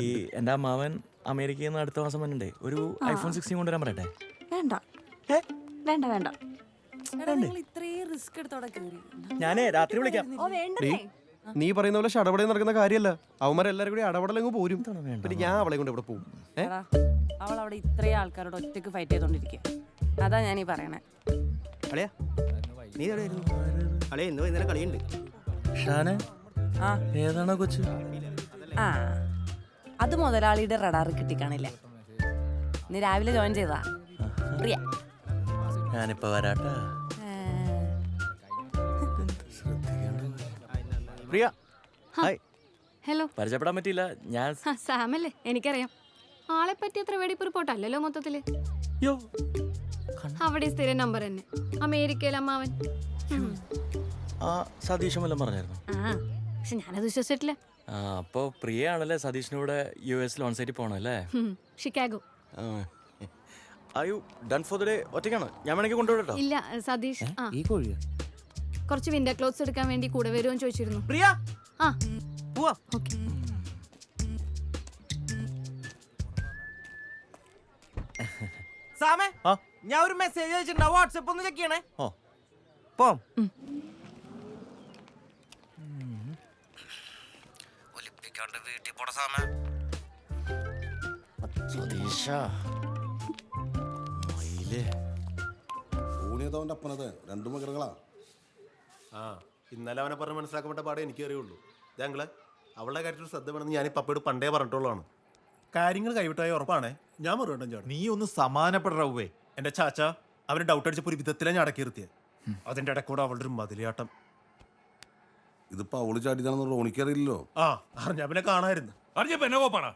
ഈ എൻ്റെ അമ്മാവൻ അമേരിക്കയിൽ നിന്ന് അടുത്ത മാസം വന്നിട്ടേ ഒരു ഐഫോൺ 16 കൊണ്ടുവരാൻ പറയട്ടെ. വേണ്ട ഏ? വേണ്ട വേണ്ട ഞാനേ രാത്രി വിളിക്കാം. ഓ വേണ്ടേ നീ പറയുന്ന പോലെ ഷടപടയിൽ നടക്കുന്ന കാര്യമല്ല. അവന്മാരെല്ലാരും കൂടി അടപടലങ്ങ് പോരും. പിന്നെ ഞാൻ അവളെ കൊണ്ട് ഇവിടെ പോകും. അവൾ അവിടെ ഇത്രയും ആൾക്കാരോട് ഒറ്റക്ക് ഫൈറ്റ് ചെയ്തോണ്ടിരിക്കുക. അതാ ഞാൻ ഈ പറയണേ. അളിയാ നീ എവിടെയായിരുന്നു? അളിയ ഇന്ന് വൈകുന്നേരം കളിയുണ്ട്. ഷാനെ ആ ഏതാണോ കൊച്ചു? ആ അത് മുതലാളിയുടെ റഡാർ കിട്ടിക്കാണില്ല. നീ രാവിലെ ജോയിൻ ചെയ്താ പ്രിയ. ഞാനിപ്പോ വരാട്ടാ. പ്രിയ ഹായ്. ഹലോ. പരിചയപ്പെടാൻ പറ്റിയില്ല. ഞാൻ സാമല്ലേ, എനിക്കറിയാം. ആളെ പറ്റി അത്ര വെടിപ്പ് റിപ്പോർട്ടല്ലല്ലോ മൊത്തത്തില്. യോ അവിടെ സ്ഥിരം നമ്പർ തന്നെ. അമേരിക്കയിൽ അമ്മാവൻ. ആ സതീഷ് വല്ലതും പറഞ്ഞായിരുന്നു. ആ പക്ഷെ ഞാനത് വിശ്വസിച്ചിട്ടില്ല. ആ അപ്പോൾ പ്രിയയാണല്ലേ സതീഷിനൂടെ US ഓൺ സൈറ്റിൽ പോകണല്ലേ? Chicago. You done for the day? ഒറ്റയ്ക്കാണ്? ഞാൻ വേണമെങ്കിൽ കൊണ്ടുപോകട്ടോ. ഇല്ല സതീഷ്. ആ ഈ കോഴിയാ കുറച്ച് വിന്റർ ക്ലോത്ത്സ് എടുക്കാൻ വേണ്ടി കൂടെ വരുമോ ചോദിച്ചിരുന്നു. പ്രിയ ആ പോവാ. ഓക്കെ. സാമേ ആ ഞാൻ ഒരു മെസ്സേജ് അയച്ചിട്ടുണ്ട്. വാട്സ്ആപ്പ് ഒന്ന് ചെക്ക് ചെയ്യണേ. ഓ പോം. വീട്ടിൽ പോട സാമേ. സതീഷ മയിലേ. ഊണിയതവൻ്റെ അപ്പനത് രണ്ടു മകരങ്ങളാ. ആ ഇന്നലെ അവനെ പറഞ്ഞ് മനസ്സിലാക്കപ്പെട്ട പാടെ എനിക്ക് അറിയുള്ളൂ. ഞങ്ങള് അവളുടെ കാര്യത്തിൽ ശ്രദ്ധ വേണമെന്ന് ഞാൻ ഈ പപ്പയോട് പണ്ടേ പറഞ്ഞിട്ടുള്ളതാണ്. കാര്യങ്ങൾ കൈവിട്ടായി ഉറപ്പാണേ. ഞാൻ മറുപടി ചേട്ടാ. നീ ഒന്ന് സമാനപ്പെടേ. എന്റെ ചാച്ച അവന് ഡൗട്ട് അടിച്ചപ്പോ ഒരു വിധത്തിലാണ് ഞാൻ അടക്കി നിർത്തിയത്. അതിന്റെ ഇടക്കൂടെ അവളുടെ ഒരു മതിലിയാട്ടം. ഇതിപ്പോ അവള് ചാടിയതാണെന്ന് റോണിക്കറിയില്ലല്ലോ. ആ അറിഞ്ഞ പിന്നെ കാണായിരുന്നു. അറിഞ്ഞപ്പോ എന്നെ പോപ്പാണാ.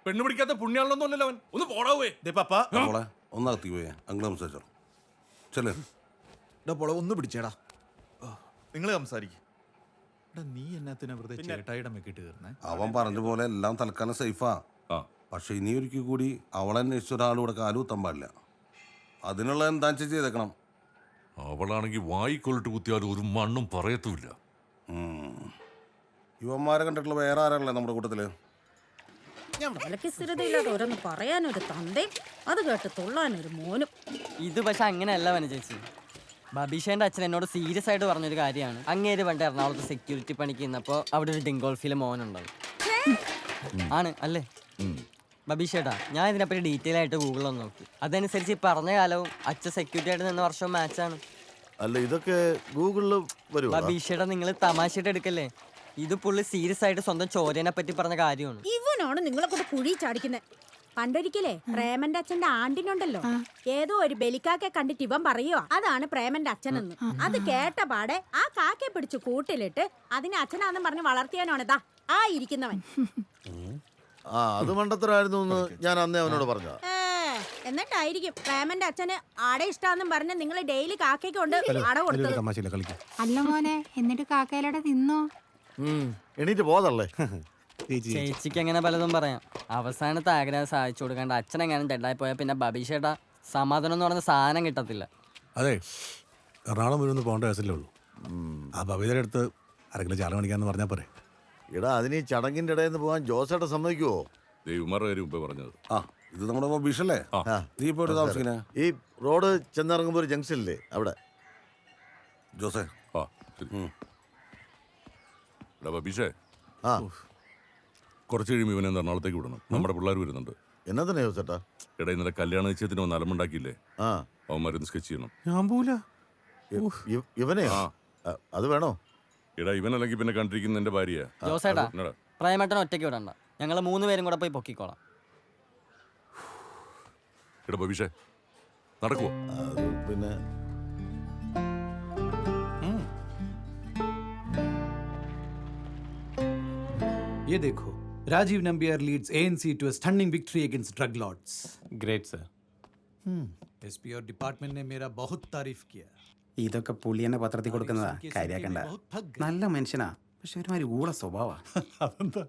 പെണ്ണു പിടിക്കാത്ത പുണ്യാളൊന്നും അല്ലല്ലോ അവൻ. ഒന്ന് പോടാവേ. പപ്പ അവളെ ഒന്നകത്തി പോയേ അങ്ങനെ സംസാരിച്ചോ. ചെല്ലേ പോളെ ഒന്ന് പിടിച്ചേടാ. നിങ്ങൾ സംസാരിക്കും. നീ എന്നാത്തിനാ വെറുതെ ചേട്ടായിയുടെ മെക്കിട്ട് കയറുന്നേ? അവൻ പറഞ്ഞ പോലെ എല്ലാം തൽക്കാലം സേഫാ. പക്ഷെ ഇനി ഒരിക്കൽ കൂടി അവളെ അന്വേഷിച്ച ഒരാളിവിടെ കാലുകുത്താൻ പാടില്ല. അതിനുള്ള എന്താ ചെയ്തേക്കണം. അവളാണെങ്കിൽ വായിക്കൊള്ളിട്ട് കുത്തിയാലും ഒരു മണ്ണും പറയത്തുമില്ല. യുവന്മാരെ കണ്ടിട്ടുള്ള വേറെ ആരാണല്ലേ നമ്മുടെ കൂട്ടത്തില്? ഞാൻ വിലക്ക് സ്ഥിരതയില്ലാതെ ഓരോന്ന് പറയാനൊരു തന്തയും അത് കേട്ട് തുള്ളാനൊരു മോനും. ഇത് പക്ഷെ അങ്ങനെയല്ല വന ചേച്ചി. ബബീഷേന്റെ അച്ഛൻ എന്നോട് സീരിയസ് ആയിട്ട് പറഞ്ഞൊരു കാര്യമാണ്. അങ്ങേര് പണ്ട് എറണാകുളത്ത് സെക്യൂരിറ്റി പണിക്ക് നിന്നപ്പോ അവിടെ ഒരു ഡിങ്കോൾഫിലെ മോനുണ്ടാവും. ആണ് അല്ലേ ബബീഷേട്ടാ? ഞാൻ ഇതിനെപ്പറ്റി ഡീറ്റെയിൽ ആയിട്ട് ഗൂഗിളൊന്ന് നോക്കി. അതനുസരിച്ച് ഈ പറഞ്ഞ കാലവും അച്ഛൻ സെക്യൂരിറ്റി ആയിട്ട് നിന്ന വർഷവും മാച്ചാണ്. അല്ല ഇതൊക്കെ ഗൂഗിളിൽ വരും. ബബീഷേട്ടാ നിങ്ങൾ തമാശയായിട്ട് എടുക്കല്ലേ? ഇത് പുള്ളി സീരിയസ് ആയിട്ട് സ്വന്തം ചോരനെ പറ്റി പറഞ്ഞ കാര്യമാണ്. ഇവനാണ് നിങ്ങളെ കൊണ്ട് കുഴി ചാടിക്കുന്നത്. പണ്ടൊരിക്കലേ പ്രേമന്റെ അച്ഛന്റെ ആണ്ടിനുണ്ടല്ലോ, ഏതോ ഒരു ബലിക്കാക്കെ കണ്ടിട്ട് ഇവൻ പറയുവാ അതാണ് പ്രേമന്റെ അച്ഛനെന്ന്. അത് കേട്ട പാടെ ആ കാക്കെ പിടിച്ച് കൂട്ടിലിട്ട് അതിനെ അച്ഛനാന്നും പറഞ്ഞ് വളർത്തിയാനാണ് ദാ ആ ഇരിക്കുന്നവൻ. ആ അത് മണ്ടത്തരായിരുന്നു എന്ന് ഞാൻ അന്നേ അവനോട് പറഞ്ഞു. എന്നിട്ടായിരിക്കും പ്രേമന്റെ അച്ഛന് ആടെ ഇഷ്ടാന്നും പറഞ്ഞ് നിങ്ങൾ ഡെയിലി കാക്കയ്ക്ക് കൊണ്ട് അട കൊടുത്തത്. അല്ല മോനെ, എന്നിട്ട് കാക്കയിലൂടെ തിന്നോ? എണീറ്റ് പോതല്ലേ. ചേച്ചിക്ക് അങ്ങനെ പലതും പറയാം. അവസാനത്തെ ആഗ്രഹം സാധിച്ചു കൊടുക്കാണ്ട് അച്ഛൻ എങ്ങനെ ഡെഡായി പോയാൽ പിന്നെ ബബീഷേട്ടാ സമാധാനം എന്ന് പറഞ്ഞ സാധനം കിട്ടത്തില്ല. അതെ, എറണാകുളം വരുമെന്ന് പോകേണ്ട കേസല്ലേ ഉള്ളൂ. ആ ബബീതയുടെ അടുത്ത് ആരെങ്കിലും ചാല കാണിക്കാന്ന് പറഞ്ഞാൽ പോരെ. ഇടാ അതിന് ഈ ചടങ്ങിന്റെ ഇടയിൽ നിന്ന് പോകാൻ ജോസേട്ട സമ്മതിക്കുവോ? ദൈവമാരുടെ കാര്യം മുമ്പേ പറഞ്ഞത്. ആ ഇത് നമ്മുടെ ബീഷല്ലേ? നീ ഇപ്പൊ എവിടെ താമസിക്കണേ? ഈ റോഡ് ചെന്നിറങ്ങുമ്പോ ഒരു ജംഗ്ഷനില്ലേ അവിടെ. ജോസേ ആ ശരി. എടാ ബബീഷേ, ആ കുറച്ച് കഴിയുമ്പോൾ ഇവനെ എറണാകുളത്തേക്ക് വിടണം. നമ്മുടെ പിള്ളേർ വരുന്നുണ്ട്. എന്നതിനാ ജോസേട്ടാ? എടാ ഇന്നലെ കല്യാണ നിശ്ചയത്തിന് ഒന്ന് അലമ്പുണ്ടാക്കിയില്ലേ? ആ അവന്മാരൊന്ന് സ്കെച്ച് ചെയ്യണം. ഞാൻ പോല ഇവനെ അത് വേണോ? എടാ ഇവനല്ലെങ്കിൽ പിന്നെ കണ്ടിരിക്കുന്ന എന്റെ ഭാര്യ. ജോസേട്ടാ പ്രേമേട്ടൻ ഒറ്റയ്ക്ക് വിടണ്ട, ഞങ്ങൾ 3 പേരും കൂടെ പോയി പൊക്കിക്കോളാം. എടാ ബബീഷേ നടക്കുവോ? അത് പിന്നെ ये देखो, Rajeev Nambiar leads ANC to a stunning victory against drug lords. Great sir. SP और डिपार्टमेंट ने मेरा बहुत तारीफ किया. ഇതൊക്കെ പുള്ളി തന്നെ പത്രത്തിൽ കൊടുക്കുന്നതാ, കാര്യാക്കണ്ട. നല്ല മനുഷ്യനാ, പക്ഷെ ഒരുമാതിരി ഊള സ്വഭാവാ. അതെന്താ?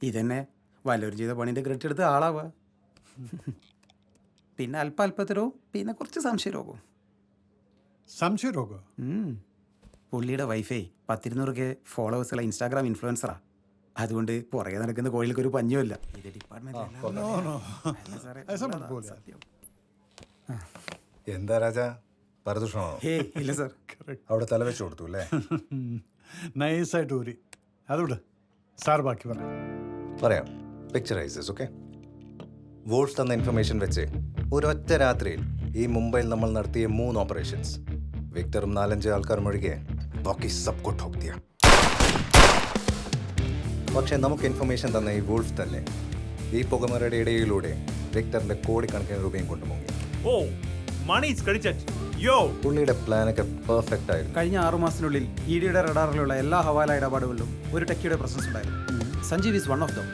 ഇതന്നെ വല്ലവരും ചെയ്ത പണിന്റെ ക്രെഡിറ്റ് എടുത്ത് ആളാവാ. പിന്നെ അല്പതരവും പിന്നെ കുറച്ച് സംശയരോഗവും. സംശയരോഗം? പുള്ളിയുടെ വൈഫേ 10-200K ഫോളോവേഴ്സുള്ള ഇൻസ്റ്റാഗ്രാം ഇൻഫ്ലുവൻസറാ. അതുകൊണ്ട് പുറകെ നടക്കുന്ന കോഴികൾക്ക് ഒരു പഞ്ഞുമില്ല. ഇത് എന്താ രാജാ പരദൂഷണോ? ഇല്ല സാർ. അവിടെ തലവെച്ച് കൊടുത്തു അല്ലേ? നൈസായിട്ട് ഊരി അതുകൊണ്ട് സാർ ബാക്കി പറയാം. പറയാം. പിക്ചറൈസസ് ഓക്കെ. വോൾഫ് തന്ന ഇൻഫർമേഷൻ വെച്ച് ഒരൊറ്റ രാത്രിയിൽ ഈ മുംബൈയിൽ നമ്മൾ നടത്തിയ 3 ഓപ്പറേഷൻസ്, വിക്ടറും 4-5 ആൾക്കാരും ഒഴികെ ബാക്കി സബ് കോ ഠോക് ദിയ. പക്ഷെ നമുക്ക് ഇൻഫർമേഷൻ തന്ന ഈ വോൾഫ് തന്നെ ഈ പുകമറയുടെ ഇടയിലൂടെ വിക്ടറിന്റെ കോടിക്കണക്കിന് രൂപയും കൊണ്ടുപോയി. പുള്ളിയുടെ പ്ലാനൊക്കെ പെർഫെക്റ്റ് ആയിരുന്നു. കഴിഞ്ഞ 6 മാസത്തിനുള്ളിൽ ഇഡിയുടെ റഡാറിലുള്ള എല്ലാ ഹവാല ഇടപാടുകളിലും ഒരു ടെക്കിയുടെ പ്രസൻസ് ഉണ്ടായിരുന്നു. Sanjeev is one of them.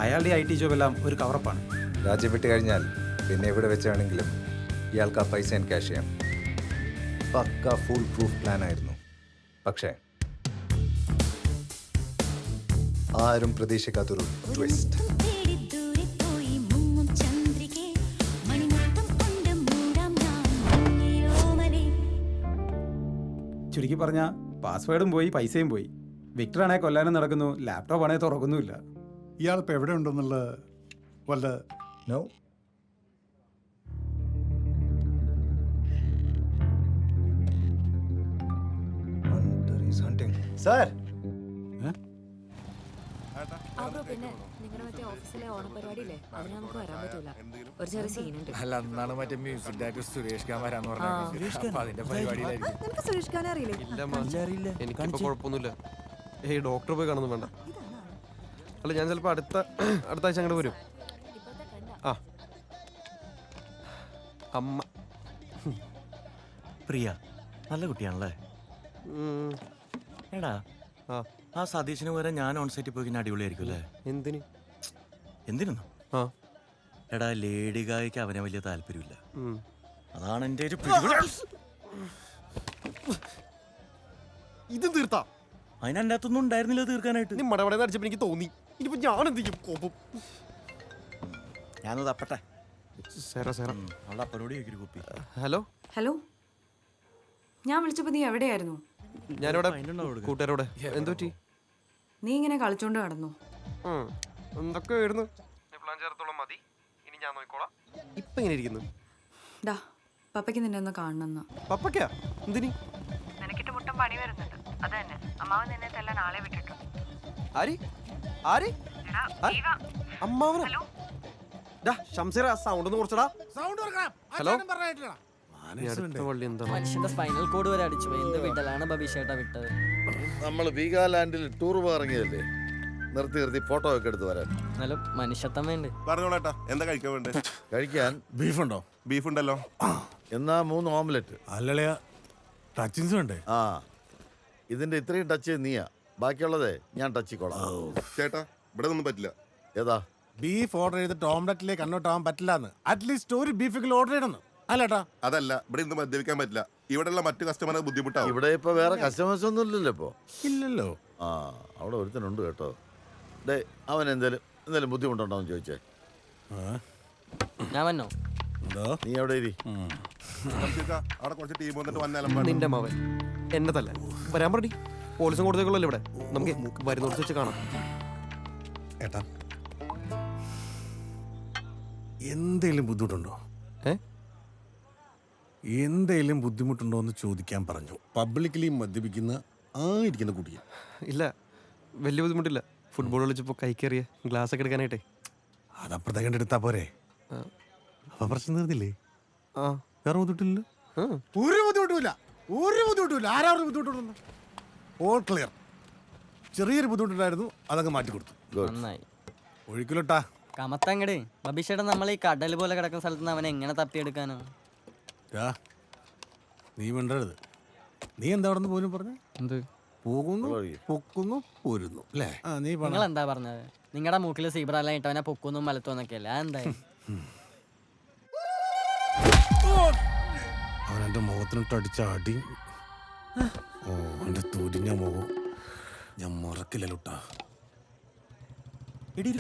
അയാളുടെ IT ജോബെല്ലാം ഒരു കവറപ്പാണ്. രാജ്യം വിട്ട് കഴിഞ്ഞാൽ പിന്നെ എവിടെ വെച്ചാണെങ്കിലും ഇയാൾക്ക് ആ പൈസ ക്യാഷ് ചെയ്യാം. പക്ക ഫുൾ പ്രൂഫ് പ്ലാൻ ആയിരുന്നു. പക്ഷേ ആരും പ്രതീക്ഷിക്കാത്തൊരു ട്വിസ്റ്റ്. ചുരുക്കി പറഞ്ഞ പാസ്വേഡും പോയി, പൈസയും പോയി. വിക്ടർ ആണെ കൊല്ലാനും നടക്കുന്നു, ലാപ്ടോപ്പ് ആണെ തുറക്കുന്നുമില്ല. ഇയാളിപ്പോൾ എവിടെ ഉണ്ടെന്നുള്ള വല്ല നോ. സാർ പിന്നെ നിങ്ങളുടെ മറ്റേ ഓഫീസിലെ ഓണപരിപാടിയില്ലേ, അതിന് നമുക്ക് വരാൻ പറ്റൂല. ഒരു ചെറിയ സീനുണ്ട്. അല്ല, അന്നാണ് മറ്റേ മ്യൂസിക് ഡയറക്ടർ സുരേഷ് ഖാൻ വരാന്ന് പറഞ്ഞു. അതിന്റെ പരിപാടിയിലായിരിക്കും. നിനക്ക് സുരേഷ് ഖാനെ അറിയില്ലേ? എനിക്കിപ്പോ കുഴപ്പമൊന്നുമില്ല. ഡോക്ടർ പോയി കാണുന്നു വേണ്ട. അല്ല, ഞാൻ ചിലപ്പോൾ അടുത്ത ആഴ്ച അങ്ങോട്ട് വരും. ആ അമ്മ പ്രിയ നല്ല കുട്ടിയാണല്ലേ? എടാ ആ സതീശന് പകരം ഞാൻ ഓൺ സൈറ്റിൽ പോയി അടിപൊളിയായിരിക്കും അല്ലേ? എന്തിനു? എടാ ലേഡി ഗായിക്ക് അവനെ വലിയ താല്പര്യമില്ല. അതാണ് എൻ്റെ ഒരു ഇത് തീർത്താ. അതിനെൻ്റെ അകത്തൊന്നും ഉണ്ടായിരുന്നില്ല തീർക്കാനായിട്ട്. നീ മടവട അടിച്ചപ്പോൾ എനിക്ക് തോന്നി ഇനിയിപ്പോ ഞാൻ എന്ത് ചെയ്യും? കോപം. ഞാനത് തപ്പട്ടെ. അവളുടെ അപ്പനോട് ചോദിക്കൊരു കുപ്പി. ഹലോ ഹലോ, ഞാൻ വിളിച്ചപ്പോ നീ എവിടെയായിരുന്നു? ഞാനിവിടെ കൂട്ടുകാരോടെ. എന്തു പറ്റി? നീ ഇങ്ങനെ കളിച്ചോണ്ട് നടന്നു. എന്തൊക്കെ ആയിരുന്നു? മതി, ഇനി ഞാൻ നോക്കിക്കോളാം. ഇപ്പൊ ഇങ്ങനെ ഇരിക്കുന്നു. ഡാ, പപ്പയ്ക്ക് നിന്നെ ഒന്ന് കാണണമെന്ന്. പപ്പയ്ക്കാ? എന്തിനി? നിനക്കിട്ട് മുട്ടം പണി വരുന്നുണ്ട്. അത് തന്നെ, അമ്മാവൻ നിന്നെ തെല്ലാൻ ആളെ വിട്ടിട്ടു. ആര്? ആര്? അമ്മാവനോ? ഷംസീറ, സൗണ്ട് ഒന്ന് കുറച്ചടാ. ഹലോ. മനുഷ്യന്റെ സ്പൈനൽ കോഡ് വരെ അടിച്ചു പോയി. എന്ത് വിടലാണ് ബബീഷേട്ടാ വിട്ടത്? നമ്മൾ വീഗാലാൻഡിൽ ടൂർ ഇറങ്ങിയല്ലേ, നിർത്തി ഫോട്ടോ ഒക്കെ എടുത്ത് വരാൻ. എന്നാലും മനുഷ്യത്വം വേണ്ടേ? പറഞ്ഞോളേട്ടാ, എന്താ കഴിക്കാൻ വേണ്ടേ? കഴിക്കാൻ ബീഫുണ്ടോ? ബീഫ് ഉണ്ടല്ലോ. എന്നാ 3 ഓംലെറ്റ്. അല്ലളയാ, ടച്ചിങ്സ് വേണ്ടേ? ആ, ഇതിന്റെ ഇത്രയും ടച്ച് നീയാ, ബാക്കിയുള്ളതേ ഞാൻ ടച്ചിക്കോളാം. ചേട്ടാ, ഇവിടെ ഒന്നും പറ്റില്ല. ഏതാ? ബീഫ് ഓർഡർ ചെയ്തിട്ട് ഓംലെറ്റിലേക്ക് കൺവേർട്ട് ആവാൻ പറ്റില്ലെന്ന്. അറ്റ്ലീസ്റ്റ് ഒരു ബീഫെങ്കിലും ഓർഡർ ചെയ്യണം. അല്ലേട്ടാ? അതല്ല, ഇവിടെ ഇന്ന് മദ്യപിക്കാൻ പറ്റില്ല. ഇവിടെയുള്ള മറ്റു കസ്റ്റമറെ ബുദ്ധിമുട്ടാവും. ഇവിടെ ഇപ്പൊ വേറെ കസ്റ്റമേഴ്സ് ഒന്നും ഇല്ലല്ലോ ഇപ്പൊ. ഇല്ലല്ലോ. ആ, അവിടെ ഒരുത്തനുണ്ട് കേട്ടോ. ഡേ, അവൻ എന്തേലും ബുദ്ധിമുട്ടുണ്ടോന്ന് ചോദിച്ചേ. ഞാൻ വന്നോ? നീ എവിടെ ഇരി. അവിടെ കുറച്ച് ടീം വന്നിട്ട് വന്നാലും നിന്റെ മവൻ എന്നെ തല്ല വരാൻ പറഞ്ഞി. പോലീസും കൊടുത്തേക്കുള്ളല്ലോ ഇവിടെ. നമുക്ക് വരുന്നോർത്ത് വെച്ച് കാണാം. ഏട്ടാ, എന്തേലും ബുദ്ധിമുട്ടുണ്ടോ? എന്തേലും ബുദ്ധിമുട്ടുണ്ടോ എന്ന് ചോദിക്കാൻ പറഞ്ഞു. പബ്ലിക്കലി മദ്യപിക്കുന്ന ഇരിക്കുന്ന കുട്ടിയ. ഇല്ല, വലിയ ബുദ്ധിമുട്ടില്ല. ഫുട്ബോൾ കളിച്ചപ്പോൾ കൈക്കേറിയ ഗ്ലാസ് ഒക്കെ എടുക്കാനായിട്ടേ. അതപ്പുറത്തെ കണ്ടെടുത്താ പോരെ? അപ്പൊ പ്രശ്നം തീർന്നില്ലേ? ആ, വേറെ ബുദ്ധിമുട്ടില്ലല്ലോ. ഒരു ബുദ്ധിമുട്ടില്ല. ആരാ ബുദ്ധിമുട്ടുണ്ടെന്ന്? All clear. ചെറിയൊരു ബുദ്ധിമുട്ടുണ്ടായിരുന്നു, അതങ്ങ് മാറ്റി കൊടുത്തു. നന്നായി. ഒഴിക്കലോട്ടാ കമത്തങ്ങട്. ബബീഷേട്ടൻ നമ്മൾ ഈ കടൽ പോലെ കിടക്കുന്ന സ്ഥലത്ത് നിന്ന് അവനെ എങ്ങനെ തപ്പിയെടുക്കാനോ? നീ മിണ്ടരുത്. നീ എന്താ അവിടെ നിന്ന് പോലും പറഞ്ഞ? എന്ത്? പോകുന്നു, പൊക്കുന്നു, പോരുന്നു അല്ലേ? നീ നിങ്ങൾ എന്താ പറഞ്ഞത്? നിങ്ങളുടെ മൂക്കിൽ സീബ്രയെല്ലാം ഇട്ടവനെ പൊക്കുന്നു മലത്തും എന്നൊക്കെ അല്ലേ? എന്തായാലും അവൻ എൻ്റെ മുഖത്തിനിട്ട് അടിച്ച അടി, എൻ്റെ തുരിഞ്ഞ മുഖം ഞാൻ മറക്കില്ലല്ലോട്ടാ. എടി